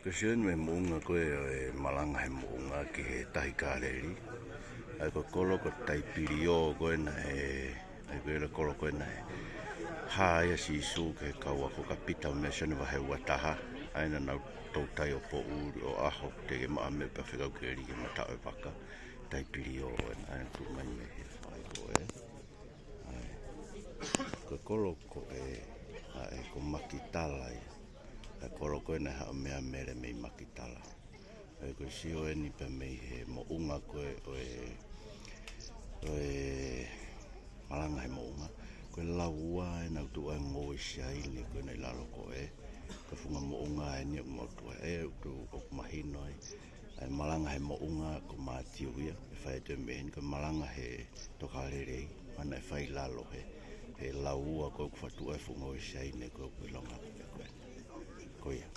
Kasi me munga koe e malanga he munga ki he tahi kāreri. Ai ko kolo ko taipiri o koe na he, ai koe le kolo koe na he. Haia si su ke kaua ko ka pita o mea sene wahe wataha. Ai na nau tau tai o po uri o aho te ke maa me pa whikau ke ri ke mata o waka. Taipiri o koe na ai tu mai me he whai koe. Ai. Ko kolo ko e ko makitala ia. Ai kolo koe na ha mea mere mei makitala. Ai ko si o eni pa mei he mo unga koe o e malanga he mo unga. Koe laua e nau tu ai ngoi siaili koe nei lalo koe. Ko funga mo unga e ni o motua e tu o mahino ai. Ai malanga he mo unga ko mātiu ia. E whai te mehen ko malanga he tokarerei. Mana e whai lalo he. He laua koe ku whatu e funga o siaili koe koe longa koe koe. Koe ia.